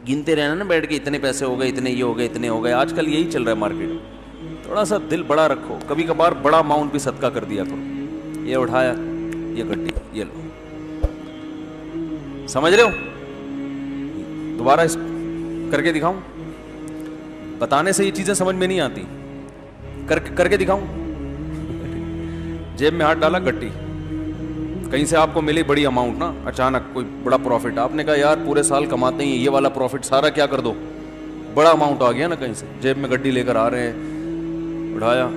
گنتے رہنا نا بیٹھ کے اتنے پیسے ہو گئے, اتنے یہ ہو گئے, اتنے ہو گئے. آج کل یہی چل رہا ہے مارکیٹ میں. تھوڑا سا دل بڑا رکھو, کبھی کبھار بڑا اماؤنٹ بھی صدقہ کر دیا کرو. یہ اٹھایا, یہ گڈی, یہ لو, سمجھ رہے ہو؟ دوبارہ اس کر کے دکھاؤں؟ بتانے سے یہ چیزیں سمجھ میں نہیں آتی, کر کے دکھاؤں؟ جیب میں ہاتھ ڈالا, گٹی, کہیں سے آپ کو ملی بڑی اماؤنٹ نا, اچانک کوئی بڑا پروفٹ, آپ نے کہا یار پورے سال کماتے ہیں یہ والا پروفٹ سارا کیا کر دو, بڑا اماؤنٹ آ گیا نا کہیں سے, جیب میں گڈی لے کر آ رہے ہیں, اٹھایا,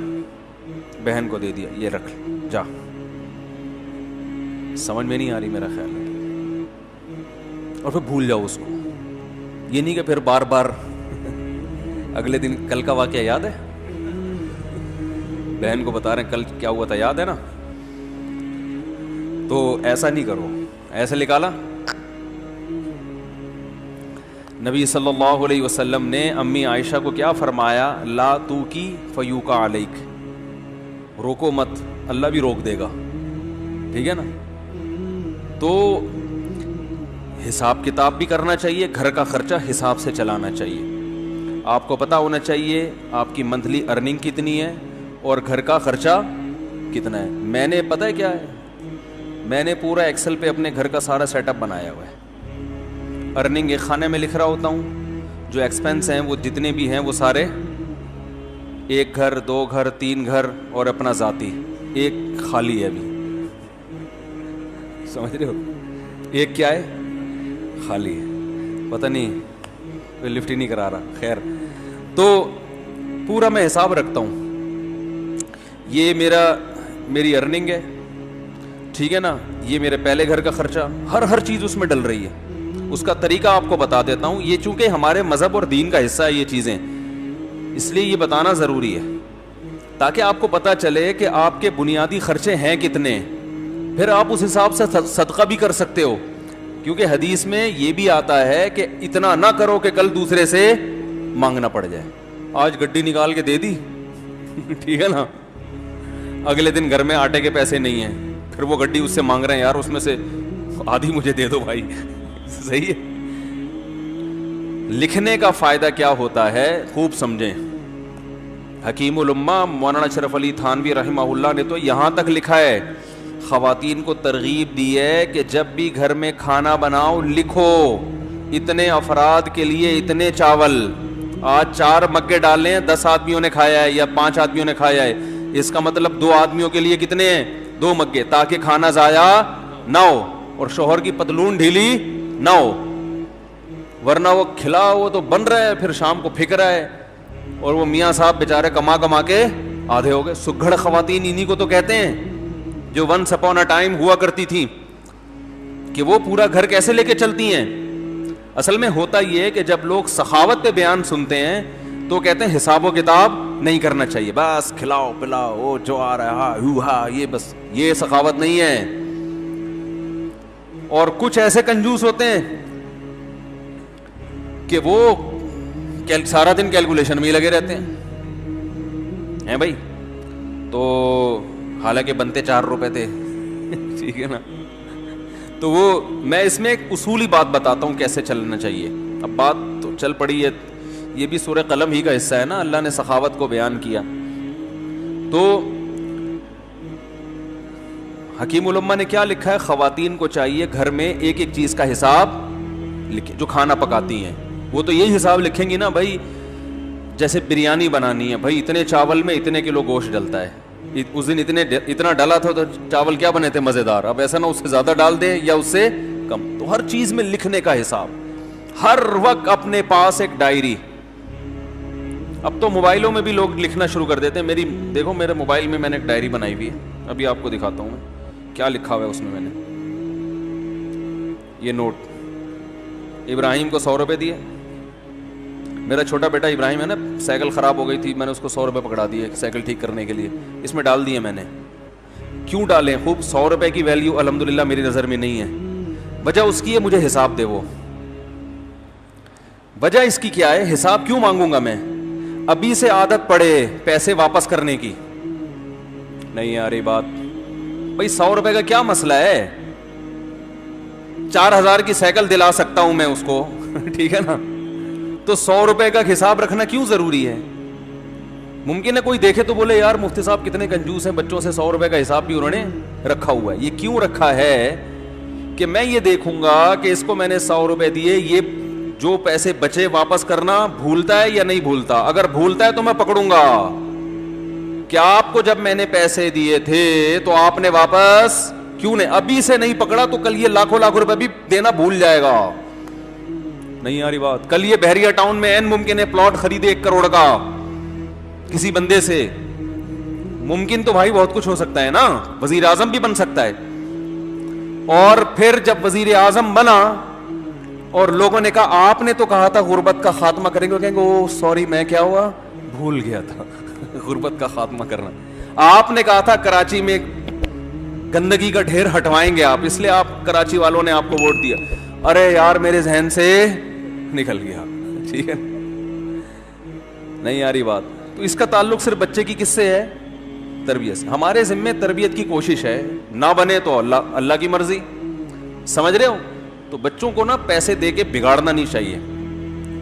بہن کو دے دیا, یہ رکھ جا. سمجھ میں نہیں آ رہی میرا خیال ہے, اور پھر بھول جاؤ اس کو. یہ نہیں کہ پھر بار بار اگلے دن, کل کا واقعہ یاد ہے, بہن کو بتا رہے ہیں کل کیا ہوا تھا, یاد ہے نا؟ تو ایسا نہیں کرو. ایسے نکالا, نبی صلی اللہ علیہ وسلم نے امی عائشہ کو کیا فرمایا, لا تو کی فیوکا علیک, روکو مت, اللہ بھی روک دے گا. ٹھیک ہے نا؟ تو حساب کتاب بھی کرنا چاہیے, گھر کا خرچہ حساب سے چلانا چاہیے. آپ کو پتا ہونا چاہیے آپ کی منتھلی ارننگ کتنی ہے اور گھر کا خرچہ کتنا ہے. میں نے پتہ ہے کیا ہے, میں نے پورا ایکسل پہ اپنے گھر کا سارا سیٹ اپ بنایا ہوا ہے. ارننگ ایک خانے میں لکھ رہا ہوتا ہوں, جو ایکسپینس ہیں وہ جتنے بھی ہیں وہ سارے, ایک گھر, 2 گھر, 3 گھر اور اپنا ذاتی, ایک خالی ہے ابھی. سمجھ رہے ہو؟ ایک کیا ہے, خالی ہے. پتہ نہیں کوئی لفٹ ہی نہیں کرا رہا. خیر, تو پورا میں حساب رکھتا ہوں. یہ میری ارننگ ہے, ٹھیک ہے نا, یہ میرے پہلے گھر کا خرچہ, ہر چیز اس میں ڈل رہی ہے. اس کا طریقہ آپ کو بتا دیتا ہوں. یہ چونکہ ہمارے مذہب اور دین کا حصہ ہے یہ چیزیں, اس لیے یہ بتانا ضروری ہے تاکہ آپ کو پتہ چلے کہ آپ کے بنیادی خرچے ہیں کتنے, پھر آپ اس حساب سے صدقہ بھی کر سکتے ہو. کیونکہ حدیث میں یہ بھی آتا ہے کہ اتنا نہ کرو کہ کل دوسرے سے مانگنا پڑ جائے. آج گڈی نکال کے دے دی, ٹھیک ہے نا, اگلے دن گھر میں آٹے کے پیسے نہیں ہیں, پھر وہ گڈی اس سے مانگ رہے ہیں, یار اس میں سے آدھی مجھے دے دو بھائی. صحیح ہے. لکھنے کا فائدہ کیا ہوتا ہے خوب سمجھیں. حکیم الامہ مولانا اشرف علی تھانوی رحمہ اللہ نے تو یہاں تک لکھا ہے, خواتین کو ترغیب دی ہے کہ جب بھی گھر میں کھانا بناؤ لکھو اتنے افراد کے لیے اتنے چاول. آج 4 مگے ڈالے ہیں, 10 آدمیوں نے کھایا ہے یا 5 آدمیوں نے کھایا ہے, اس کا مطلب 2 آدمیوں کے لیے کتنے ہیں, 2 مگے, تاکہ کھانا ضائع نہ ہو اور شوہر کی پتلون ڈھیلی نہ ہو. ورنہ وہ کھلا وہ تو بن رہا ہے, پھر شام کو پھک رہا ہے, اور وہ میاں صاحب بیچارے کما کے آدھے ہو گئے. سگھڑ خواتین انہی کو تو کہتے ہیں جو ونس اپون اے ٹائم ہوا کرتی تھیں, کہ وہ پورا گھر کیسے لے کے چلتی ہیں. اصل میں ہوتا یہ ہے کہ جب لوگ سخاوت پہ بیان سنتے ہیں تو کہتے ہیں حساب و کتاب نہیں کرنا چاہیے, بس کھلاؤ پلاؤ, وہ جو آ رہا ہے یہ بس, یہ سخاوت نہیں ہے. اور کچھ ایسے کنجوس ہوتے ہیں کہ وہ سارا دن کیلکولیشن میں ہی لگے رہتے ہیں بھائی. تو حالانکہ بنتے 4 روپے تھے, ٹھیک ہے نا. تو وہ میں اس میں ایک اصولی بات بتاتا ہوں کیسے چلنا چاہیے. اب بات تو چل پڑی ہے, یہ بھی سورہ قلم ہی کا حصہ ہے نا, اللہ نے سخاوت کو بیان کیا. تو حکیم الامہ نے کیا لکھا ہے, خواتین کو چاہیے گھر میں ایک ایک چیز کا حساب لکھیں. جو کھانا پکاتی ہیں وہ تو یہی حساب لکھیں گی نا بھائی, جیسے بریانی بنانی ہے بھائی, اتنے چاول میں اتنے کلو گوشت ڈلتا ہے. اس دن اتنا ڈالا تھا تو چاول کیا بنے تھے مزیدار, اب ایسا نہ اس سے زیادہ ڈال دیں یا اس سے کم. تو ہر چیز میں لکھنے کا حساب, ہر وقت اپنے پاس ایک ڈائری. اب تو موبائلوں میں بھی لوگ لکھنا شروع کر دیتے ہیں. دیکھو میرے موبائل میں نے ایک ڈائری بنائی ہوئی ہے, ابھی آپ کو دکھاتا ہوں میں کیا لکھا ہوا ہے اس میں نے. یہ نوٹ, ابراہیم کو 100 روپے دیے. میرا چھوٹا بیٹا ابراہیم ہے نا, سائیکل خراب ہو گئی تھی, میں نے اس کو 100 روپے پکڑا دیے سائیکل ٹھیک کرنے کے لیے, اس میں ڈال دیے میں نے. کیوں ڈالیں, خوب 100 روپے کی ویلیو الحمدللہ میری نظر میں نہیں ہے. وجہ اس کی ہے مجھے حساب دے. وہ وجہ اس کی کیا ہے, حساب کیوں مانگوں گا میں, ابھی سے عادت پڑے پیسے واپس کرنے کی. نہیں آ رہی بات بھائی, 100 روپے کا کیا مسئلہ ہے, 4000 کی سائیکل دلا سکتا ہوں میں اس کو, ٹھیک ہے نا. تو 100 روپے کا حساب رکھنا کیوں ضروری ہے؟ ممکن ہے کوئی دیکھے تو بولے یار مفتی صاحب کتنے کنجوس ہیں, بچوں سے 100 روپے کا حساب بھی انہوں نے رکھا ہوا ہے. یہ کیوں رکھا ہے کہ میں یہ دیکھوں گا کہ اس کو میں نے 100 روپے دیے, یہ جو پیسے بچے واپس کرنا بھولتا ہے یا نہیں بھولتا. اگر بھولتا ہے تو میں پکڑوں گا. کیا آپ کو جب میں نے پیسے دیے تھے تو آپ نے واپس کیوں نہیں, ابھی سے نہیں پکڑا تو کل یہ لاکھوں لاکھ روپے بھی دینا بھول جائے گا. نہیں آ رہی بات؟ کل یہ بحریہ ٹاؤن میں این ممکن ہے پلاٹ خریدے 1 کروڑ کا کسی بندے سے. ممکن تو بھائی بہت کچھ ہو سکتا ہے نا, وزیر اعظم بھی بن سکتا ہے. اور پھر جب وزیر اعظم بنا اور لوگوں نے کہا آپ نے تو کہا تھا غربت کا خاتمہ کریں گے, کہیں گے او سوری میں کیا ہوا, بھول گیا تھا غربت کا خاتمہ کرنا. آپ نے کہا تھا کراچی میں گندگی کا ڈھیر ہٹوائیں گے آپ, اس لیے آپ کراچی والوں نے آپ کو ووٹ دیا. ارے یار میرے ذہن سے نکل گیا. ٹھیک ہے, نہیں آ رہی بات؟ تو اس کا تعلق صرف بچے کی کس سے ہے؟ تربیت سے. ہمارے ذمے تربیت کی کوشش ہے, نہ بنے تو اللہ کی مرضی. سمجھ رہے ہو؟ تو بچوں کو نا پیسے دے کے بگاڑنا نہیں چاہیے,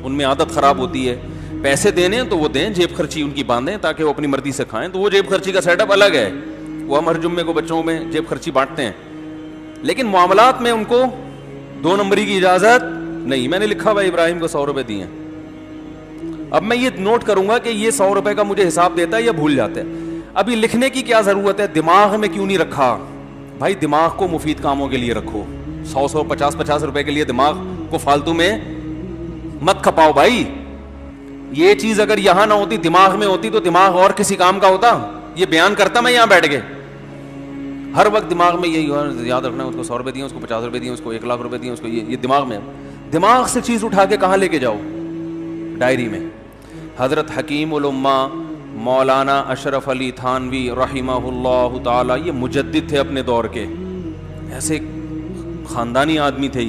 ان میں عادت خراب ہوتی ہے. پیسے دینے تو وہ دیں, جیب خرچی ان کی باندھیں تاکہ وہ اپنی مرضی سے کھائیں. تو وہ جیب خرچی کا سیٹ اپ الگ ہے, وہ ہم ہر جمعے کو بچوں میں جیب خرچی بانٹتے ہیں, لیکن معاملات میں ان کو 2 نمبری کی اجازت نہیں. میں نے لکھا بھائی ابراہیم کو 100 روپے دیے, اب میں یہ نوٹ کروں گا کہ یہ 100 روپے کا مجھے حساب دیتا ہے یا بھول جاتا ہے. ابھی لکھنے کی کیا ضرورت ہے؟ دماغ میں کیوں نہیں رکھا بھائی؟ دماغ کو مفید کاموں کے لیے رکھو. 100 50 روپے کے لیے دماغ کو فالتو میں مت کھپاؤ بھائی. یہ چیز اگر یہاں نہ ہوتی, دماغ میں ہوتی, تو دماغ اور کسی کام کا ہوتا. یہ بیان کرتا میں یہاں بیٹھ کے, ہر وقت دماغ میں یہی یاد رکھنا ہے, اس کو 100 روپے دیے, اس کو 50 روپے دیے, اس کو 1 لاکھ روپے دیے, اس کو یہ دماغ میں. دماغ سے چیز اٹھا کے کہاں لے کے جاؤ؟ ڈائری میں. حضرت حکیم الامہ مولانا اشرف علی تھانوی رحمہ اللہ تعالی, یہ مجدد تھے اپنے دور کے, ایسے خاندانی آدمی تھے.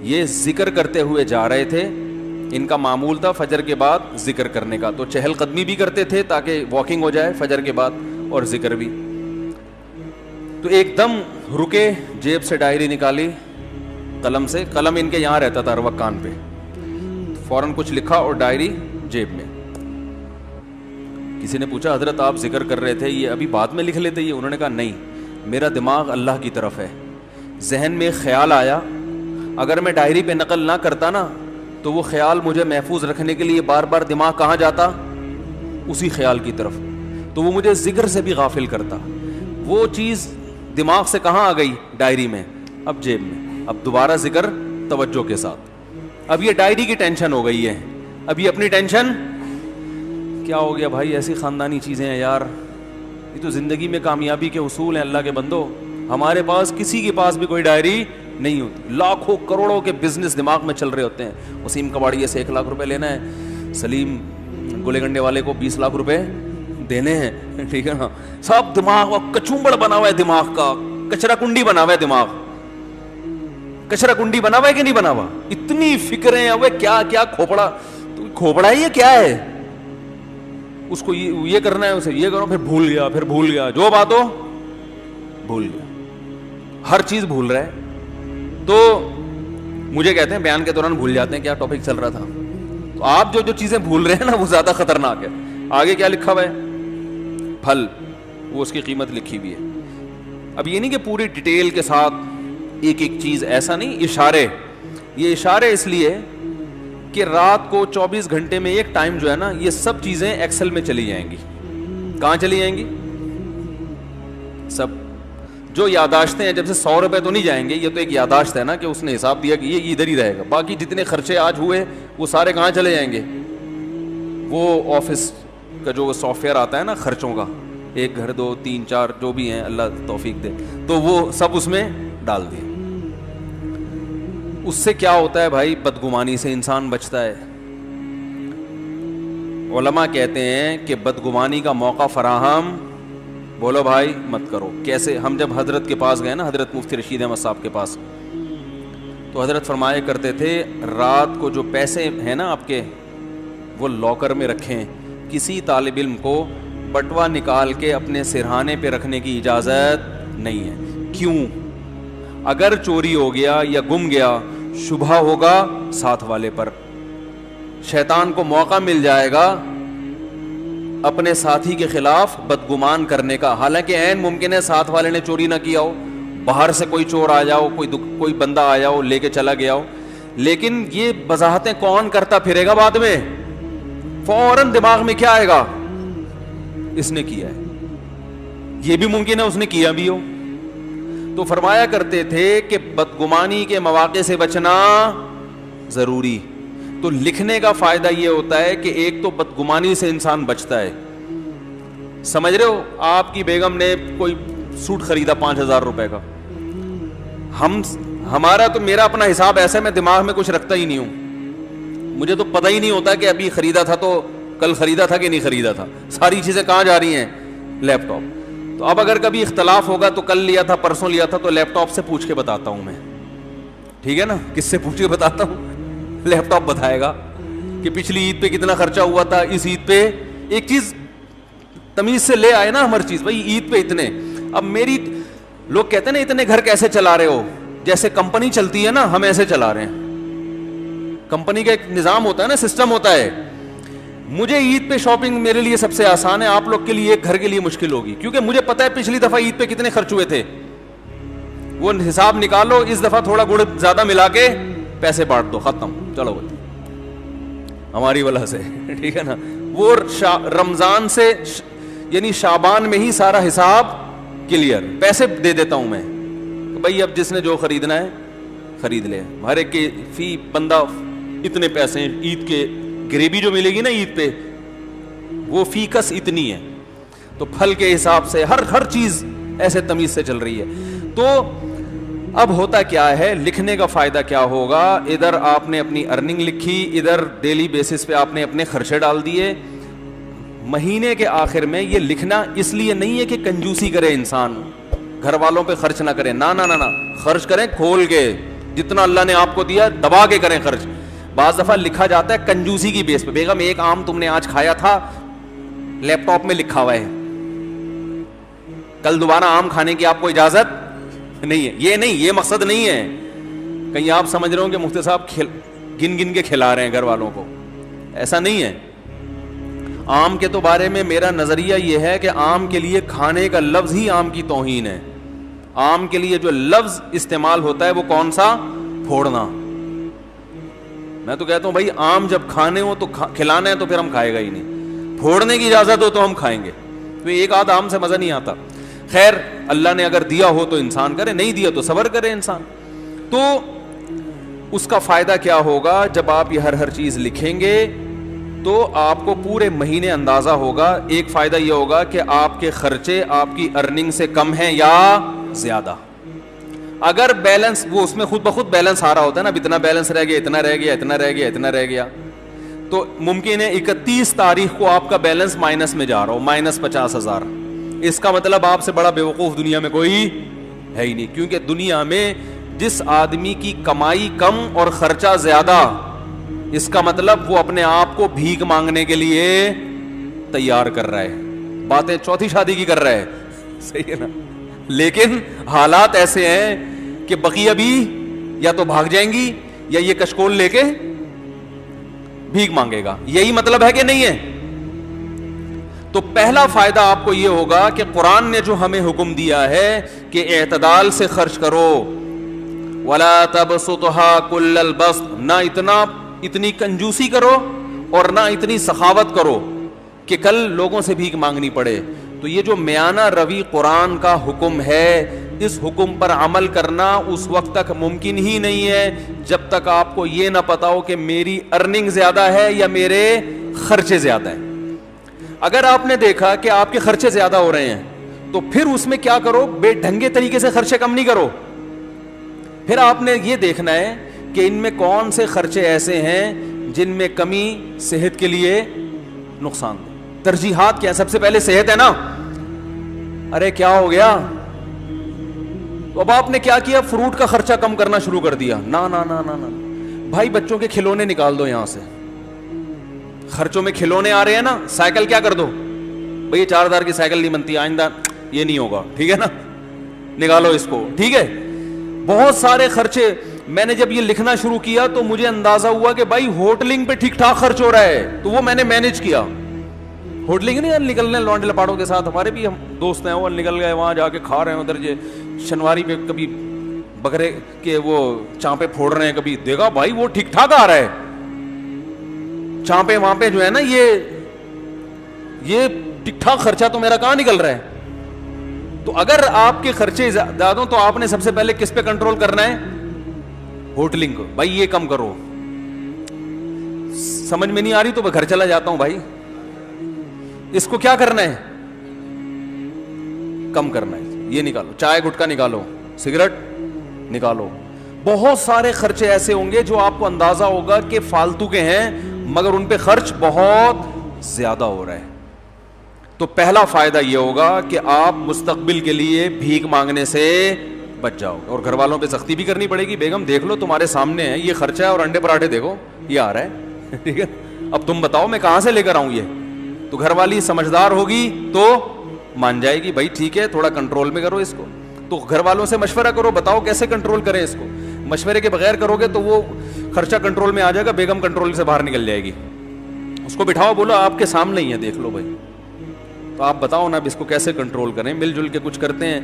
یہ ذکر کرتے ہوئے جا رہے تھے. ان کا معمول تھا فجر کے بعد ذکر کرنے کا, تو چہل قدمی بھی کرتے تھے تاکہ واکنگ ہو جائے فجر کے بعد, اور ذکر بھی. تو ایک دم رکے, جیب سے ڈائری نکالی, قلم سے, قلم ان کے یہاں رہتا تھا ہر وقت کان پہ, فوراً کچھ لکھا اور ڈائری جیب میں. کسی نے پوچھا حضرت آپ ذکر کر رہے تھے, یہ ابھی بعد میں لکھ لیتے یہ؟ انہوں نے کہا نہیں, میرا دماغ اللہ کی طرف ہے. ذہن میں ایک خیال آیا, اگر میں ڈائری پہ نقل نہ کرتا نا تو وہ خیال مجھے محفوظ رکھنے کے لیے بار بار دماغ کہاں جاتا؟ اسی خیال کی طرف. تو وہ مجھے ذکر سے بھی غافل کرتا. وہ چیز دماغ سے کہاں آ گئی؟ ڈائری میں, اب جیب میں. اب دوبارہ ذکر توجہ کے ساتھ. اب یہ ڈائری کی ٹینشن ہو گئی ہے, اب یہ اپنی ٹینشن کیا ہو گیا بھائی؟ ایسی خاندانی چیزیں ہیں یار, یہ تو زندگی میں کامیابی کے اصول ہیں اللہ کے بندو. ہمارے پاس کسی کے پاس بھی کوئی ڈائری نہیں ہوتی. لاکھوں کروڑوں کے بزنس دماغ میں چل رہے ہوتے ہیں. وسیم کباڑیے سے 1 لاکھ روپے لینا ہے, سلیم گولے گنڈے والے کو 20 لاکھ روپے دینے ہیں, ٹھیک ہے نا. سب دماغ کچومبڑ بنا ہوا ہے, دماغ کا کچرا کنڈی بنا ہوا ہے. دماغ کچرا کنڈی بنا ہوا ہے کہ نہیں بنا ہوا؟ اتنی فکریں, اب کیا کیا کھوپڑا, تو کھوپڑا ہے یہ کیا ہے؟ اس کو یہ کرنا ہے, اسے یہ کرو, پھر بھول گیا, پھر بھول گیا, جو بات ہو بھول گیا, ہر چیز بھول رہا ہے. تو مجھے کہتے ہیں بیان کے دوران بھول جاتے ہیں کیا ٹاپک چل رہا تھا. تو آپ جو چیزیں بھول رہے ہیں نا وہ زیادہ خطرناک ہے. آگے کیا لکھا ہوا ہے؟ پھل, وہ اس کی قیمت لکھی ہوئی ہے. اب یہ نہیں کہ پوری ڈیٹیل کے ساتھ ایک ایک چیز, ایسا نہیں, اشارے. یہ اشارے اس لیے کہ رات کو 24 گھنٹے میں ایک ٹائم جو ہے نا, یہ سب چیزیں ایکسل میں چلی جائیں گی. کہاں چلی جائیں گی؟ سب جو یاداشتیں ہیں, جب سے 100 روپے تو نہیں جائیں گے, یہ تو ایک یاداشت ہے نا کہ اس نے حساب دیا کہ یہ ادھر ہی رہے گا. باقی جتنے خرچے آج ہوئے وہ سارے کہاں چلے جائیں گے؟ وہ آفس کا جو سافٹ ویئر آتا ہے نا خرچوں کا, 1 گھر 2 3 4 جو بھی ہیں, اللہ توفیق دے, تو وہ سب اس میں ڈال دیے. اس سے کیا ہوتا ہے بھائی؟ بدگمانی سے انسان بچتا ہے. علماء کہتے ہیں کہ بدگمانی کا موقع فراہم, بولو بھائی, مت کرو. کیسے؟ ہم جب حضرت کے پاس گئے نا, حضرت مفتی رشید احمد صاحب کے پاس, تو حضرت فرمایا کرتے تھے رات کو جو پیسے ہیں نا آپ کے, وہ لاکر میں رکھیں. کسی طالب علم کو بٹوا نکال کے اپنے سرہانے پہ رکھنے کی اجازت نہیں ہے. کیوں؟ اگر چوری ہو گیا یا گم گیا, شبہ ہوگا ساتھ والے پر, شیطان کو موقع مل جائے گا اپنے ساتھی کے خلاف بدگمان کرنے کا. حالانکہ عین ممکن ہے ساتھ والے نے چوری نہ کیا ہو, باہر سے کوئی چور آ جاؤ, کوئی بندہ آیا ہو لے کے چلا گیا ہو, لیکن یہ وضاحتیں کون کرتا پھرے گا بعد میں؟ فوراً دماغ میں کیا آئے گا؟ اس نے کیا ہے. یہ بھی ممکن ہے اس نے کیا بھی ہو. تو فرمایا کرتے تھے کہ بدگمانی کے مواقع سے بچنا ضروری. تو لکھنے کا فائدہ یہ ہوتا ہے کہ ایک تو بدگمانی سے انسان بچتا ہے. سمجھ رہے ہو, آپ کی بیگم نے کوئی سوٹ خریدا 5,000 روپے کا, ہمارا تو میرا اپنا حساب ایسا ہے, میں دماغ میں کچھ رکھتا ہی نہیں ہوں, مجھے تو پتہ ہی نہیں ہوتا کہ ابھی خریدا تھا تو کل خریدا تھا کہ نہیں خریدا تھا. ساری چیزیں کہاں جا رہی ہیں؟ لیپ ٹاپ. تو اب اگر کبھی اختلاف ہوگا تو کل لیا تھا پرسوں لیا تھا تو لیپ ٹاپ سے پوچھ کے بتاتا ہوں میں, ٹھیک ہے نا؟ کس سے پوچھ کے بتاتا ہوں؟ لیپ ٹاپ بتائے گا کہ پچھلی عید پہ کتنا خرچہ ہوا تھا, اس عید پہ. ایک چیز تمیز سے لے آئے نا ہر چیز, بھائی عید پہ اتنے. اب میری لوگ کہتے ہیں نا اتنے گھر کیسے چلا رہے ہو, جیسے کمپنی چلتی ہے نا ہم ایسے چلا رہے ہیں. کمپنی کا ایک نظام ہوتا ہے نا, سسٹم ہوتا ہے. مجھے عید پہ شاپنگ میرے لیے سب سے آسان ہے, آپ لوگ کے لیے ایک گھر کے لیے مشکل ہوگی, کیونکہ مجھے پتا ہے پچھلی دفعہ عید پہ کتنے خرچ ہوئے تھے, وہ حساب نکالو, اس دفعہ تھوڑا گڑ زیادہ ملا کے پیسے بانٹ دو, ختم, چلو بھائی ہماری وجہ سے, ٹھیک ہے نا. وہ رمضان سے یعنی شعبان میں ہی سارا حساب کلیئر, پیسے دے دیتا ہوں میں, بھائی اب جس نے جو خریدنا ہے خرید لے. ہر ایک کے فی بندہ اتنے پیسے ہیں, عید کے گریوی جو ملے گی نا عید پہ وہ فی کس اتنی ہے, تو پھل کے حساب سے ہر چیز ایسے تمیز سے چل رہی ہے. تو اب ہوتا کیا ہے, لکھنے کا فائدہ کیا ہوگا؟ ادھر آپ نے اپنی ارننگ لکھی, ادھر ڈیلی بیسس پہ آپ نے اپنے خرچے ڈال دیے. مہینے کے آخر میں یہ لکھنا اس لیے نہیں ہے کہ کنجوسی کرے انسان, گھر والوں پہ خرچ نہ کرے, نہ نہ نہ, خرچ کریں کھول کے, جتنا اللہ نے آپ کو دیا دبا کے کریں خرچ. بعض دفعہ لکھا جاتا ہے کنجوسی کی بیس پہ, بیگم ایک آم تم نے آج کھایا تھا, لیپ ٹاپ میں لکھا ہوا ہے, کل دوبارہ آم کھانے کی آپ کو اجازت نہیں ہے. یہ نہیں, یہ مقصد نہیں ہے. کہیں آپ سمجھ رہے ہوں کہ مفتی صاحب گن گن کے کھلا رہے ہیں گھر والوں کو, ایسا نہیں ہے. آم کے تو بارے میں میرا نظریہ یہ ہے کہ آم کے لیے کھانے کا لفظ ہی آم کی توہین ہے. آم کے لیے جو لفظ استعمال ہوتا ہے وہ کون سا؟ پھوڑنا. میں تو کہتا ہوں بھائی آم جب کھانے ہو تو کھلانا ہے تو پھر ہم کھائے گا ہی نہیں, پھوڑنے کی اجازت ہو تو ہم کھائیں گے. تو ایک آدھ آم سے مزہ نہیں آتا. خیر اللہ نے اگر دیا ہو تو انسان کرے, نہیں دیا تو صبر کرے انسان. تو اس کا فائدہ کیا ہوگا؟ جب آپ یہ ہر چیز لکھیں گے تو آپ کو پورے مہینے اندازہ ہوگا. ایک فائدہ یہ ہوگا کہ آپ کے خرچے آپ کی ارننگ سے کم ہیں یا زیادہ. اگر بیلنس, وہ اس میں خود بخود بیلنس آ رہا ہوتا ہے نا, اب اتنا بیلنس رہ گیا, اتنا رہ گیا, اتنا رہ گیا, اتنا رہ گیا, تو ممکن ہے 31 تاریخ کو آپ کا بیلنس مائنس میں جا رہا ہو, -50,000. اس کا مطلب آپ سے بڑا بیوقوف دنیا میں کوئی ہے ہی نہیں, کیونکہ دنیا میں جس آدمی کی کمائی کم اور خرچہ زیادہ, اس کا مطلب وہ اپنے آپ کو بھیک مانگنے کے لیے تیار کر رہا ہے. باتیں چوتھی شادی کی کر رہا ہے, صحیح ہے نا, لیکن حالات ایسے ہیں کہ بقیہ بھی یا تو بھاگ جائیں گی یا یہ کشکول لے کے بھیک مانگے گا. یہی مطلب ہے کہ نہیں ہے؟ تو پہلا فائدہ آپ کو یہ ہوگا کہ قرآن نے جو ہمیں حکم دیا ہے کہ اعتدال سے خرچ کرو, وَلَا تَبْسُطْهَا كُلَّ الْبَسْطِ, نہ اتنی کنجوسی کرو اور نہ اتنی سخاوت کرو کہ کل لوگوں سے بھیک مانگنی پڑے. تو یہ جو میانہ روی قرآن کا حکم ہے, اس حکم پر عمل کرنا اس وقت تک ممکن ہی نہیں ہے جب تک آپ کو یہ نہ پتا ہو کہ میری ارننگ زیادہ ہے یا میرے خرچے زیادہ ہیں. اگر آپ نے دیکھا کہ آپ کے خرچے زیادہ ہو رہے ہیں تو پھر اس میں کیا کرو, بے ڈھنگے طریقے سے خرچے کم نہیں کرو. پھر آپ نے یہ دیکھنا ہے کہ ان میں کون سے خرچے ایسے ہیں جن میں کمی صحت کے لیے نقصان دہ. ترجیحات کیا؟ سب سے پہلے صحت ہے نا. ارے کیا ہو گیا؟ تو اب آپ نے کیا کیا؟ فروٹ کا خرچہ کم کرنا شروع کر دیا. نا نا نا نا نا بھائی, بچوں کے کھلونے نکال دو یہاں سے. خرچوں میں کھلونے آ رہے ہیں نا, سائیکل کیا کر دو بھئی, 4,000 کی سائیکل نہیں بنتی آئندہ, یہ نہیں ہوگا, ٹھیک ہے نا, نکالو اس کو, ٹھیک ہے. بہت سارے خرچے, میں نے جب یہ لکھنا شروع کیا تو مجھے اندازہ ہوا کہ بھائی ہوٹلنگ پہ ٹھیک ٹھاک خرچ ہو رہا ہے, تو وہ میں نے مینج کیا. ہوٹلنگ نہیں نکلنے لانڈے لپاڑوں کے ساتھ, ہمارے بھی ہم دوست ہیں وہ نکل گئے وہاں جا کے کھا رہے ہیں ادھر شنواری پہ, کبھی بکرے کے وہ چانپے پھوڑ رہے ہیں, کبھی دیکھا بھائی وہ ٹھیک ٹھاک آ رہا ہے چانپے وہاں پہ جو ہے نا, یہ ٹھیک ٹھاک خرچہ تو میرا کہاں نکل رہا ہے. تو اگر آپ کے خرچے زیادہ ہوں تو آپ نے سب سے پہلے کس پہ کنٹرول کرنا ہے؟ ہوٹلنگ کو. بھائی یہ کم کرو, سمجھ میں نہیں آ رہی تو میں گھر چلا جاتا ہوں. بھائی اس کو کیا کرنا ہے؟ کم کرنا ہے. یہ نکالو, چائے گٹکا نکالو, سگریٹ نکالو. بہت سارے خرچے ایسے ہوں گے جو آپ کو اندازہ ہوگا کہ فالتو کے ہیں مگر ان پہ خرچ بہت زیادہ ہو رہا ہے. تو پہلا فائدہ یہ ہوگا کہ آپ مستقبل کے لیے بھیک مانگنے سے بچ جاؤ گے. اور گھر والوں پہ سختی بھی کرنی پڑے گی. بیگم دیکھ لو تمہارے سامنے ہے یہ خرچہ ہے, اور انڈے پراٹھے دیکھو یہ آ رہا ہے, ٹھیک ہے, اب تم بتاؤ میں کہاں سے لے کر آؤں یہ. تو گھر والی سمجھدار ہوگی تو مان جائے گی, بھائی ٹھیک ہے تھوڑا کنٹرول میں کرو اس کو. تو گھر والوں سے مشورہ کرو, بتاؤ کیسے کنٹرول کریں اس کو. مشورے کے بغیر کرو گے تو وہ خرچہ کنٹرول میں آ جائے گا, بیگم کنٹرول سے باہر نکل جائے گی. اس کو بٹھاؤ, بولو آپ کے سامنے ہی ہے, دیکھ لو بھائی, تو آپ بتاؤ نا اب اس کو کیسے کنٹرول کریں. مل جل کے کچھ کرتے ہیں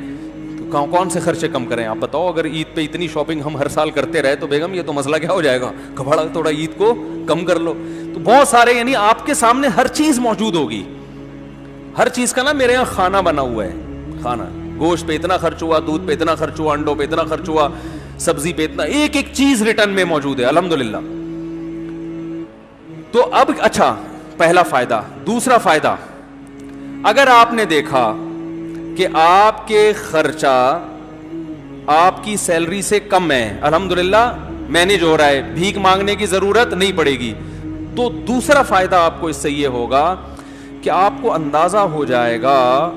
تو کون سے خرچے کم کریں آپ بتاؤ. اگر عید پہ اتنی شاپنگ ہم ہر سال کرتے رہے تو بیگم یہ تو مسئلہ کیا ہو جائے گا, کبھڑا تھوڑا عید کو کم کر لو. تو بہت سارے, یعنی آپ کے سامنے ہر چیز موجود ہوگی. ہر چیز کا نا میرے یہاں کھانا بنا ہوا ہے, کھانا, گوشت پہ اتنا خرچ ہوا, دودھ پہ اتنا خرچ ہوا, انڈوں پہ اتنا خرچ ہوا, سبزی پہ اتنا, ایک ایک چیز ریٹرن میں موجود ہے الحمدللہ. تو اب اچھا پہلا فائدہ. دوسرا فائدہ, اگر آپ نے دیکھا کہ آپ کے خرچہ آپ کی سیلری سے کم ہے, الحمدللہ مینیج ہو رہا ہے, بھیک مانگنے کی ضرورت نہیں پڑے گی, تو دوسرا فائدہ آپ کو اس سے یہ ہوگا کہ آپ کو اندازہ ہو جائے گا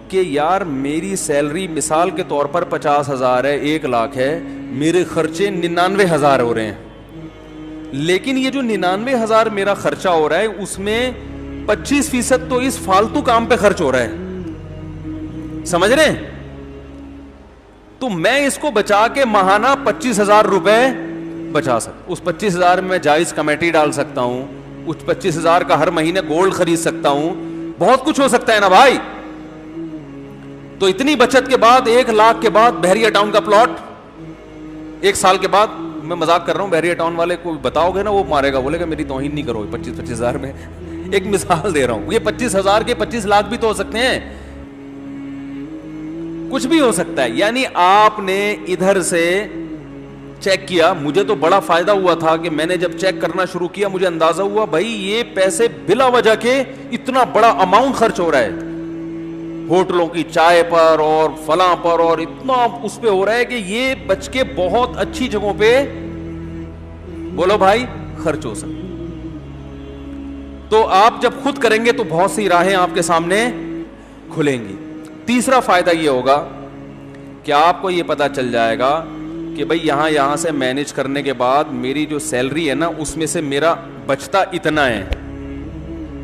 کہ یار میری سیلری مثال کے طور پر 50,000 ہے, 1 لاکھ ہے, میرے خرچے 99,000 ہو رہے ہیں. لیکن یہ جو 99,000 میرا خرچہ ہو رہا ہے اس میں 25% تو اس فالتو کام پہ خرچ ہو رہا ہے, سمجھ رہے ہیں. تو میں اس کو بچا کے ماہانہ 25,000 روپے بچا سکتا. اس 25,000 میں جائز کمیٹی ڈال سکتا ہوں, اس 25,000 کا ہر مہینے گولڈ خرید سکتا ہوں, بہت کچھ ہو سکتا ہے نا بھائی. تو اتنی بچت کے بعد 1 لاکھ کے بعد بحریہ ٹاؤن کا پلاٹ 1 سال کے بعد, میں مذاق کر رہا ہوں, بحریہ ٹاؤن والے کو بتاؤ گے نا وہ مارے گا, بولے گا میری توہین نہیں کرو. 25,000 میں ایک مثال دے رہا ہوں, یہ 25,000 کے 25 لاکھ بھی تو ہو سکتے ہیں, کچھ بھی ہو سکتا ہے. یعنی آپ نے ادھر سے چیک کیا, مجھے تو بڑا فائدہ ہوا تھا کہ میں نے جب چیک کرنا شروع کیا مجھے اندازہ ہوا بھائی یہ پیسے بلا وجہ کے اتنا بڑا اماؤنٹ خرچ ہو رہا ہے ہوٹلوں کی چائے پر اور فلاں پر, اور اتنا اس پہ ہو رہا ہے کہ یہ بچ کے بہت اچھی جگہوں پہ بولو بھائی خرچ ہو سکتا. تو آپ جب خود کریں گے تو بہت سی راہیں آپ کے سامنے کھلیں گی. تیسرا فائدہ یہ ہوگا کہ آپ کو یہ پتا چل جائے گا کہ بھئی یہاں سے مینیج کرنے کے بعد میری جو سیلری ہے نا اس میں سے میرا بچتا اتنا ہے,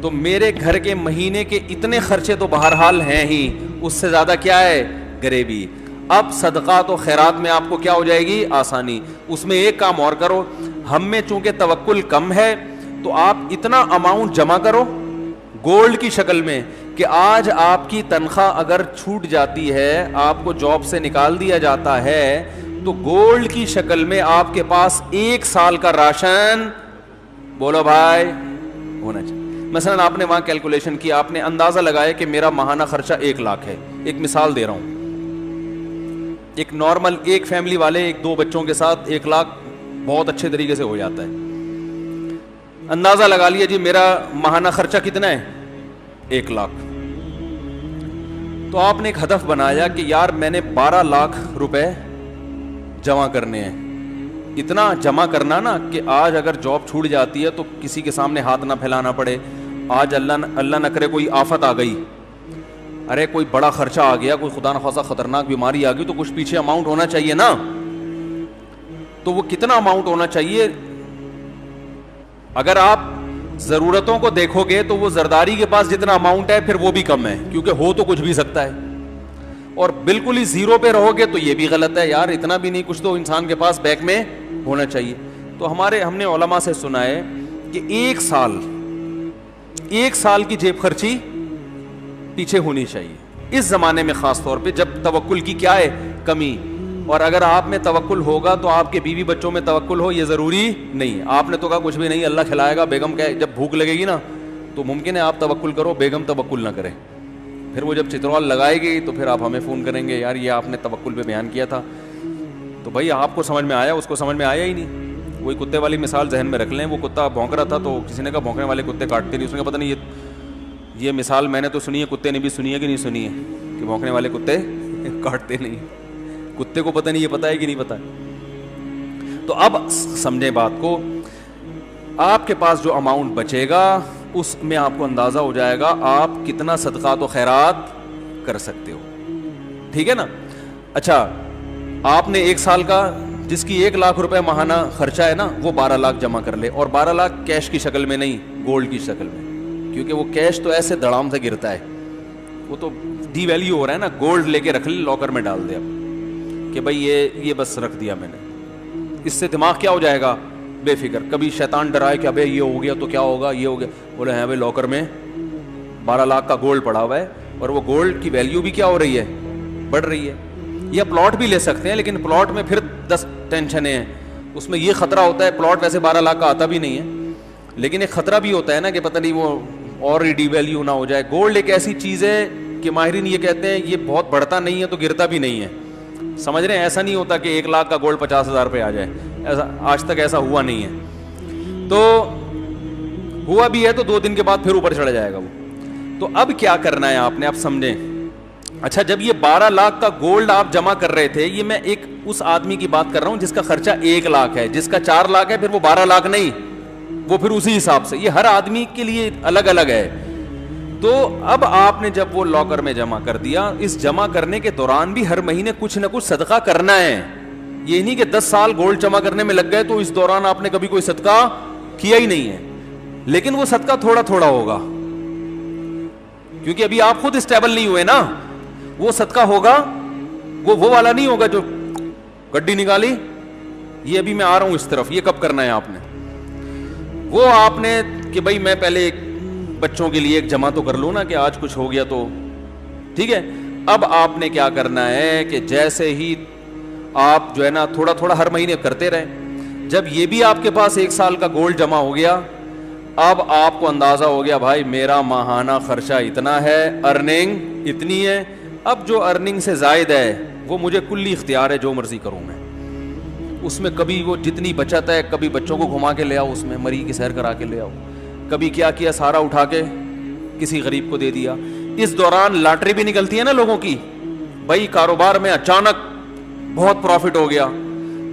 تو میرے گھر کے مہینے کے اتنے خرچے تو بہرحال ہیں ہی, اس سے زیادہ کیا ہے غریبی. اب صدقات و خیرات میں آپ کو کیا ہو جائے گی آسانی. اس میں ایک کام اور کرو, ہم میں چونکہ توکل کم ہے تو آپ اتنا اماؤنٹ جمع کرو گولڈ کی شکل میں کہ آج آپ کی تنخواہ اگر چھوٹ جاتی ہے, آپ کو جاب سے نکال دیا جاتا ہے, تو گولڈ کی شکل میں آپ کے پاس 1 سال کا راشن بولو بھائی ہونا چاہیے. مثلا آپ نے وہاں کیلکولیشن کی, آپ نے اندازہ لگایا کہ میرا ماہانہ خرچہ 1 لاکھ ہے. ایک مثال دے رہا ہوں, ایک نارمل ایک فیملی والے 1-2 بچوں کے ساتھ 1 لاکھ بہت اچھے طریقے سے ہو جاتا ہے. اندازہ لگا لیا جی میرا ماہانہ خرچہ کتنا ہے 1 لاکھ. تو آپ نے ایک ہدف بنایا کہ یار میں نے 12 لاکھ روپے جمع کرنے ہیں. اتنا جمع کرنا نا کہ آج اگر جاب چھوٹ جاتی ہے تو کسی کے سامنے ہاتھ نہ پھیلانا پڑے. آج اللہ نہ کرے کوئی آفت آ گئی, ارے کوئی بڑا خرچہ آ گیا, کوئی خدا نخواستہ خطرناک بیماری آ گئی, تو کچھ پیچھے اماؤنٹ ہونا چاہیے نا. تو وہ کتنا اماؤنٹ ہونا چاہیے؟ اگر آپ ضرورتوں کو دیکھو گے تو وہ زرداری کے پاس جتنا اماؤنٹ ہے پھر وہ بھی کم ہے, کیونکہ ہو تو کچھ بھی سکتا ہے. اور بالکل ہی زیرو پہ رہو گے تو یہ بھی غلط ہے, یار اتنا بھی نہیں, کچھ تو انسان کے پاس بیک میں ہونا چاہیے. تو ہم نے علماء سے سنا ہے کہ ایک سال کی جیب خرچی پیچھے ہونی چاہیے اس زمانے میں، خاص طور پہ جب توکل کی کیا ہے کمی. اور اگر آپ میں توکل ہوگا تو آپ کے بیوی بچوں میں توکل ہو یہ ضروری نہیں. آپ نے تو کہا کچھ بھی نہیں اللہ کھلائے گا، بیگم کہ جب بھوک لگے گی نا تو ممکن ہے آپ توکل کرو، بیگم توکل نہ کرے. پھر وہ جب چترال لگائے گی تو پھر آپ ہمیں فون کریں گے یار یہ آپ نے توکل پہ بیان کیا تھا. تو بھائی آپ کو سمجھ میں آیا، اس کو سمجھ میں آیا ہی نہیں. وہی کتے والی مثال ذہن میں رکھ لیں. وہ کتا بھونک رہا تھا تو کسی نے کہا بھونکنے والے کتے کاٹتے نہیں. اس نے کہا پتہ نہیں یہ مثال میں نے تو سنی ہے، کتے نے بھی سنی ہے کہ نہیں سنی ہے کہ بھونکنے والے کتے کاٹتے نہیں. کتے کو پتہ نہیں یہ پتہ ہے کہ نہیں پتہ ہے. تو اب سمجھیں بات کو، آپ کے پاس جو اماؤنٹ بچے گا اس میں آپ کو اندازہ ہو جائے گا آپ کتنا صدقات و خیرات کر سکتے ہو. ٹھیک ہے نا. اچھا آپ نے 1 سال کا جس کی 1 لاکھ روپے ماہانہ خرچہ ہے نا وہ 12 لاکھ جمع کر لے. اور 12 لاکھ کیش کی شکل میں نہیں، گولڈ کی شکل میں، کیونکہ وہ کیش تو ایسے دڑام سے گرتا ہے، وہ تو ڈی ویلیو ہو رہا ہے نا. گولڈ لے کے رکھ لے، لاکر میں ڈال دے اب کہ بھائی یہ بس رکھ دیا میں نے. اس سے دماغ کیا ہو جائے گا بے فکر. کبھی شیطان ڈرائے کہ ابے یہ ہو گیا تو کیا ہوگا، یہ ہو گیا، بولے ہیں بھائی لاکر میں 12 لاکھ کا گولڈ پڑا ہوا ہے اور وہ گولڈ کی ویلیو بھی کیا ہو رہی ہے، بڑھ رہی ہے. یا پلاٹ بھی لے سکتے ہیں لیکن پلاٹ میں پھر 10 ٹینشنیں ہیں. اس میں یہ خطرہ ہوتا ہے، پلاٹ ویسے 12 لاکھ کا آتا بھی نہیں ہے لیکن ایک خطرہ بھی ہوتا ہے نا کہ پتہ نہیں وہ اور ڈی ویلیو نہ ہو جائے. گولڈ ایک ایسی چیز ہے کہ ماہرین یہ کہتے ہیں یہ بہت بڑھتا نہیں ہے تو گرتا بھی نہیں ہے. سمجھ رہے ہیں؟ ایسا نہیں ہوتا کہ 1 لاکھ کا گولڈ 50,000 پہ آ جائے، ایسا آج تک ایسا ہوا نہیں ہے. تو ہوا بھی ہے تو 2 دن کے بعد پھر اوپر چڑھ جائے گا وہ. تو اب کیا کرنا ہے آپ نے، آپ سمجھیں. اچھا جب یہ 12 لاکھ کا گولڈ آپ جمع کر رہے تھے، یہ میں ایک اس آدمی کی بات کر رہا ہوں جس کا خرچہ 1 لاکھ ہے، جس کا 4 لاکھ ہے پھر وہ 12 لاکھ نہیں، وہ پھر اسی حساب سے. یہ ہر آدمی کے لیے الگ الگ ہے. تو اب آپ نے جب وہ لاکر میں جمع کر دیا، اس جمع کرنے کے دوران بھی ہر مہینے کچھ نہ کچھ صدقہ کرنا ہے. یہ نہیں کہ 10 سال گولڈ جمع کرنے میں لگ گئے تو اس دوران آپ نے کبھی کوئی صدقہ کیا ہی نہیں ہے. لیکن وہ صدقہ تھوڑا تھوڑا ہوگا کیونکہ ابھی آپ خود اسٹیبل نہیں ہوئے نا. وہ صدقہ ہوگا وہ والا نہیں ہوگا جو گڈی نکالی یہ ابھی میں آ رہا ہوں اس طرف، یہ کب کرنا ہے آپ نے. وہ آپ نے کہ بھائی میں پہلے بچوں کے لیے ایک جمع تو کر لوں نا کہ آج کچھ ہو گیا تو ٹھیک ہے. اب آپ نے کیا کرنا ہے کہ جیسے ہی آپ جو ہے نا تھوڑا تھوڑا ہر مہینے کرتے رہیں. جب یہ بھی آپ کے پاس 1 سال کا گولڈ جمع ہو گیا، اب آپ کو اندازہ ہو گیا بھائی میرا ماہانہ خرچہ اتنا ہے، ارننگ اتنی ہے. اب جو ارننگ سے زائد ہے وہ مجھے کلی اختیار ہے، جو مرضی کروں میں اس میں. کبھی وہ جتنی بچت ہے کبھی بچوں کو گھما کے لے آؤ، اس میں مری کی سیر کرا کے لے آؤ. کبھی کیا سارا اٹھا کے کسی غریب کو دے دیا. اس دوران لاٹری بھی نکلتی ہے نا لوگوں کی، بھائی کاروبار میں اچانک بہت پروفٹ ہو گیا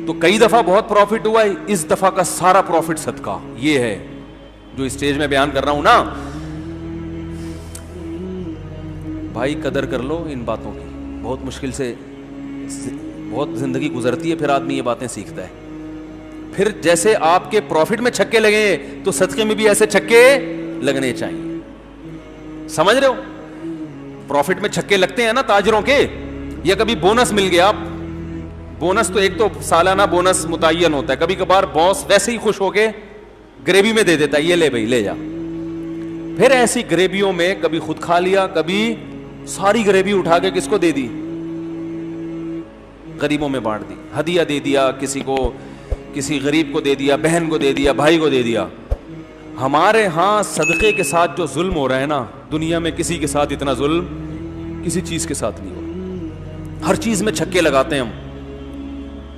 تو کئی دفعہ بہت پروفٹ ہوا ہے، اس دفعہ کا سارا پروفٹ صدقہ. یہ ہے جو اسٹیج میں بیان کر رہا ہوں نا. بھائی قدر کر لو ان باتوں کی. بہت مشکل سے بہت زندگی گزرتی ہے پھر آدمی یہ باتیں سیکھتا ہے. پھر جیسے آپ کے پروفٹ میں چھکے لگے تو صدقے میں بھی ایسے چھکے لگنے چاہیے. سمجھ رہے ہو؟ پروفٹ میں چھکے لگتے ہیں نا تاجروں کے. یا کبھی بونس مل گیا، بونس تو ایک تو سالانہ بونس متعین ہوتا ہے، کبھی کبھار باس ویسے ہی خوش ہو کے گریوی میں دے دیتا ہے، یہ لے بھائی لے جا. پھر ایسی گریویوں میں کبھی خود کھا لیا، کبھی ساری گریوی اٹھا کے کس کو دے دی، غریبوں میں بانٹ دی. ہدیہ دے دیا کسی کو، کسی غریب کو دے دیا، بہن کو دے دیا، بھائی کو دے دیا. ہمارے ہاں صدقے کے ساتھ جو ظلم ہو رہا ہے نا، دنیا میں کسی کے ساتھ اتنا ظلم کسی چیز کے ساتھ نہیں ہو رہا. ہر چیز میں چھکے لگاتے ہیں ہم.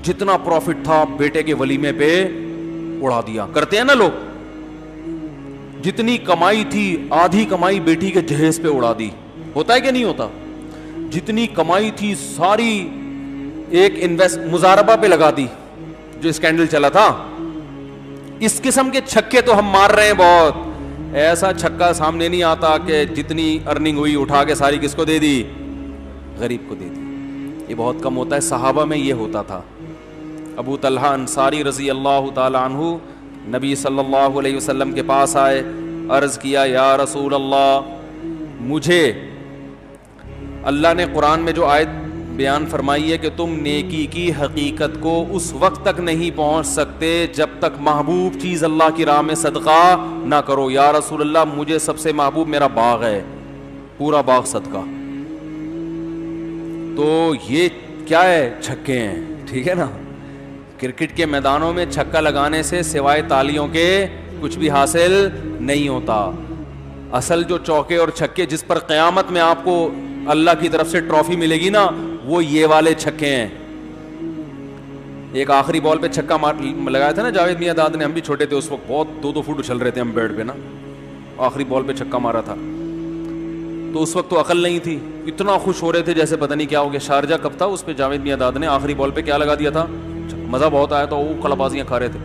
جتنا پروفٹ تھا بیٹے کے ولیمے پہ اڑا دیا، کرتے ہیں نا لوگ. جتنی کمائی تھی آدھی کمائی بیٹی کے جہیز پہ اڑا دی. ہوتا ہے کہ نہیں ہوتا؟ جتنی کمائی تھی ساری ایک مزاربہ پہ لگا دی، جو اسکینڈل چلا تھا. اس قسم کے چھکے تو ہم مار رہے ہیں بہت. ایسا چھکا سامنے نہیں آتا کہ جتنی ارننگ ہوئی اٹھا کے ساری کس کو دے دی، غریب کو دے دی. یہ بہت کم ہوتا ہے. صحابہ میں یہ ہوتا تھا. ابو طلحہ انصاری رضی اللہ تعالی عنہ نبی صلی اللہ علیہ وسلم کے پاس آئے، عرض کیا یا رسول اللہ، مجھے اللہ نے قرآن میں جو آیت بیان فرمائیے کہ تم نیکی کی حقیقت کو اس وقت تک نہیں پہنچ سکتے جب تک محبوب چیز اللہ کی راہ میں صدقہ نہ کرو. یا رسول اللہ مجھے سب سے محبوب میرا باغ ہے, پورا باغ صدقہ. تو یہ کیا ہے؟ چھکے ہیں, ٹھیک ہے نا. کرکٹ کے میدانوں میں چھکا لگانے سے سوائے تالیوں کے کچھ بھی حاصل نہیں ہوتا. اصل جو چوکے اور چھکے جس پر قیامت میں آپ کو اللہ کی طرف سے ٹرافی ملے گی نا, وہ یہ والے چھکے ہیں. ایک آخری بال پہ چھکا لگایا تھا نا جاوید میاں داد نے, ہم بھی چھوٹے تھے اس وقت, بہت 2-2 فٹ اچھل رہے تھے ہم بیٹ پہ نا. آخری بال پہ چھکا مارا تھا تو اس وقت تو عقل نہیں تھی, اتنا خوش ہو رہے تھے جیسے پتہ نہیں کیا ہو گیا. شارجہ کب تھا, اس پہ جاوید میاں داد نے آخری بال پہ کیا لگا دیا تھا, مزہ بہت آیا تھا, وہ کلا بازیاں کھا رہے تھے.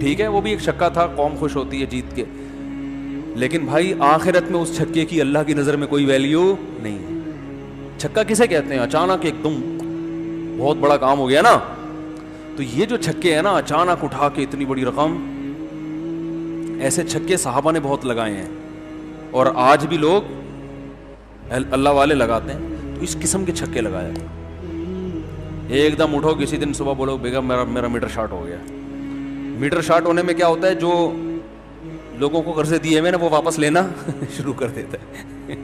ٹھیک ہے, وہ بھی ایک چھکا تھا, قوم خوش ہوتی ہے جیت کے, لیکن بھائی آخرت میں اس چھکے کی اللہ کی نظر میں کوئی ویلیو نہیں ہے. چھکا کسے کہتے ہیں؟ اچانک ایک دم بہت بڑا کام ہو گیا نا, تو یہ جو چھکے ہیں نا اچانک اٹھا کے اتنی بڑی رقم, ایسے چھکے صحابہ نے بہت لگائے ہیں اور آج بھی لوگ اللہ والے لگاتے ہیں. تو اس قسم کے چھکے لگائے. ایک دم اٹھو کسی دن صبح بولو بیگم میرا میٹر شارٹ ہو گیا. میٹر شارٹ ہونے میں کیا ہوتا ہے, جو لوگوں کو قرضے دیے ہوئے نا وہ واپس لینا شروع کر دیتا ہے.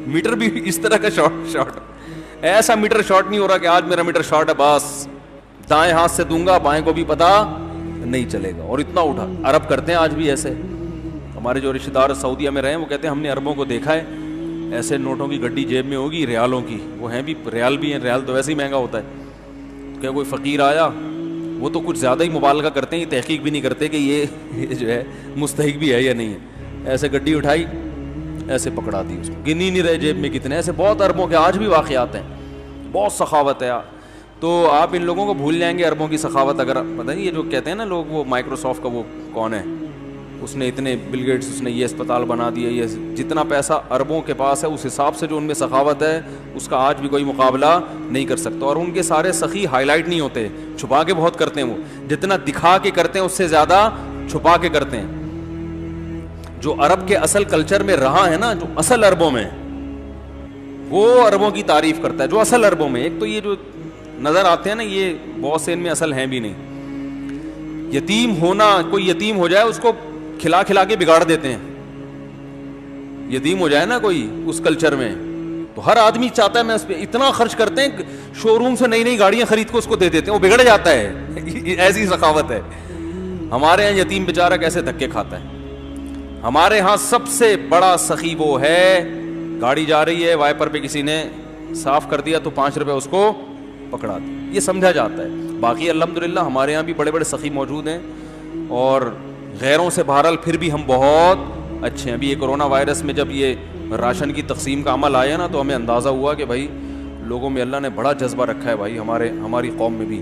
میٹر بھی اس طرح کا شارٹ, ایسا میٹر شارٹ نہیں ہو رہا کہ آج میرا میٹر شارٹ ہے بس دائیں ہاتھ سے دوں گا بائیں کو بھی پتا نہیں چلے گا, اور اتنا اٹھا. عرب کرتے ہیں آج بھی ایسے. ہمارے جو رشتے دار سعودیہ میں رہے ہیں وہ کہتے ہیں ہم نے عربوں کو دیکھا ہے, ایسے نوٹوں کی گڈی جیب میں ہوگی, ریالوں کی, وہ ہیں بھی ریال بھی ہیں, ریال تو ویسے ہی مہنگا ہوتا ہے. کہ کوئی فقیر آیا, وہ تو کچھ زیادہ ہی مبالغہ کرتے ہیں, تحقیق بھی نہیں کرتے کہ یہ جو ہے مستحق بھی ہے یا نہیں ہے. ایسے گڈی اٹھائی, ایسے پکڑا دی, اس کو گنی نہیں رہے جیب میں کتنے. ایسے بہت عربوں کے آج بھی واقعات ہیں, بہت سخاوت ہے. تو آپ ان لوگوں کو بھول جائیں گے عربوں کی سخاوت. اگر پتہ نہیں یہ جو کہتے ہیں نا لوگ, وہ مائکروسافٹ کا وہ کون ہے, اس نے اتنے بل گیٹس, اس نے یہ اسپتال بنا دیا, یہ جتنا پیسہ عربوں کے پاس ہے اس حساب سے جو ان میں سخاوت ہے اس کا آج بھی کوئی مقابلہ نہیں کر سکتا. اور ان کے سارے سخی ہائی لائٹ نہیں ہوتے, چھپا کے بہت کرتے ہیں. وہ جتنا دکھا کے کرتے ہیں اس سے زیادہ چھپا کے کرتے ہیں. جو عرب کے اصل کلچر میں رہا ہے نا, جو اصل عربوں میں, وہ عربوں کی تعریف کرتا ہے. جو اصل عربوں میں, ایک تو یہ جو نظر آتے ہیں نا یہ بہت سے ان میں اصل ہیں بھی نہیں. یتیم ہونا, کوئی یتیم ہو جائے اس کو کھلا کھلا کے بگاڑ دیتے ہیں. یتیم ہو جائے نا کوئی اس کلچر میں تو ہر آدمی چاہتا ہے میں اس پہ اتنا خرچ کرتے ہیں, شو روم سے نئی نئی گاڑیاں خرید کے اس کو دے دیتے ہیں, وہ بگڑ جاتا ہے. ایسی سخاوت ہے. ہمارے یہاں یتیم بیچارہ کیسے دھکے کھاتا ہے. ہمارے ہاں سب سے بڑا سخی وہ ہے, گاڑی جا رہی ہے وائپر پہ کسی نے صاف کر دیا تو 5 روپے اس کو پکڑا دیا, یہ سمجھا جاتا ہے. باقی الحمدللہ ہمارے یہاں بھی بڑے بڑے سخی موجود ہیں, اور غیروں سے بہرحال پھر بھی ہم بہت اچھے ہیں. ابھی یہ کرونا وائرس میں جب یہ راشن کی تقسیم کا عمل آیا نا, تو ہمیں اندازہ ہوا کہ بھائی لوگوں میں اللہ نے بڑا جذبہ رکھا ہے بھائی, ہماری قوم میں بھی,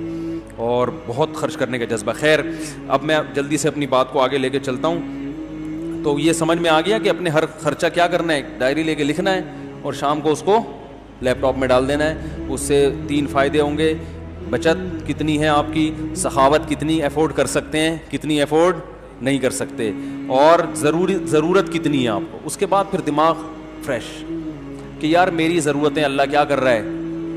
اور بہت خرچ کرنے کا جذبہ. خیر, اب میں جلدی سے اپنی بات کو آگے لے کے چلتا ہوں. تو یہ سمجھ میں آ گیا کہ اپنے ہر خرچہ کیا کرنا ہے, ڈائری لے کے لکھنا ہے اور شام کو اس کو لیپ ٹاپ میں ڈال دینا ہے. اس سے 3 فائدے ہوں گے. بچت کتنی ہے آپ کی, سخاوت کتنی افورڈ کر سکتے ہیں, کتنی افورڈ نہیں کر سکتے, اور ضرورت کتنی ہے آپ کو. اس کے بعد پھر دماغ فریش کہ یار میری ضرورتیں اللہ کیا کر رہا ہے,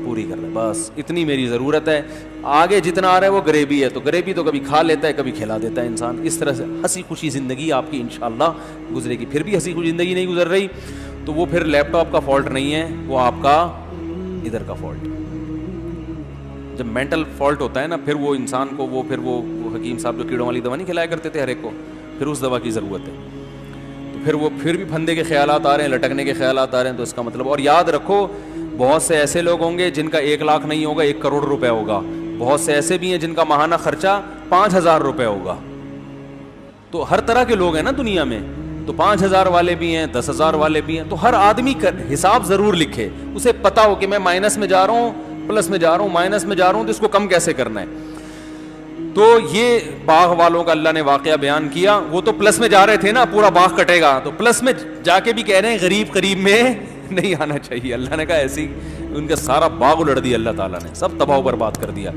پوری کر رہا ہے, بس اتنی میری ضرورت ہے. آگے جتنا آ رہا ہے وہ غریبی ہے, تو غریبی تو کبھی کھا لیتا ہے کبھی کھلا دیتا ہے انسان. اس طرح سے ہنسی خوشی زندگی آپ کی انشاءاللہ گزرے گی. پھر بھی ہنسی خوشی زندگی نہیں گزر رہی تو وہ پھر لیپ ٹاپ کا فالٹ نہیں ہے, وہ آپ کا ادھر کا فالٹ. جب مینٹل فالٹ ہوتا ہے نا, پھر وہ انسان کو وہ حکیم صاحب جو کیڑوں والی دوا نہیں کھلایا کرتے تھے ہر ایک کو, پھر اس دوا کی ضرورت ہے. تو پھر وہ پھر بھی پھندے کے خیالات آ رہے ہیں, لٹکنے کے خیالات آ رہے ہیں, تو اس کا مطلب. اور یاد رکھو بہت سے ایسے لوگ ہوں گے جن کا 1 لاکھ نہیں ہوگا, 1 کروڑ روپے ہوگا. بہت سے ایسے بھی ہیں جن کا ماہانہ خرچہ 5,000 روپے ہوگا. تو ہر طرح کے لوگ ہیں نا دنیا میں, تو 5,000 والے بھی ہیں, 10,000 والے بھی ہیں. تو ہر آدمی کا حساب ضرور لکھے, اسے پتا ہو کہ میں مائنس میں جا رہا ہوں, پلس میں جا رہا ہوں, مائنس میں جا رہا ہوں, تو اس کو کم کیسے کرنا ہے. تو یہ باغ والوں کا اللہ نے واقعہ بیان کیا. وہ تو پلس میں جا رہے تھے نا, پورا باغ کٹے گا, تو پلس میں جا کے بھی کہہ رہے ہیں غریب قریب میں نہیں آنا چاہیے. اللہ نے کہا ایسی ان کا سارا باغ الٹ دیا اللہ تعالیٰ نے, سب تباہ و برباد کر دیا.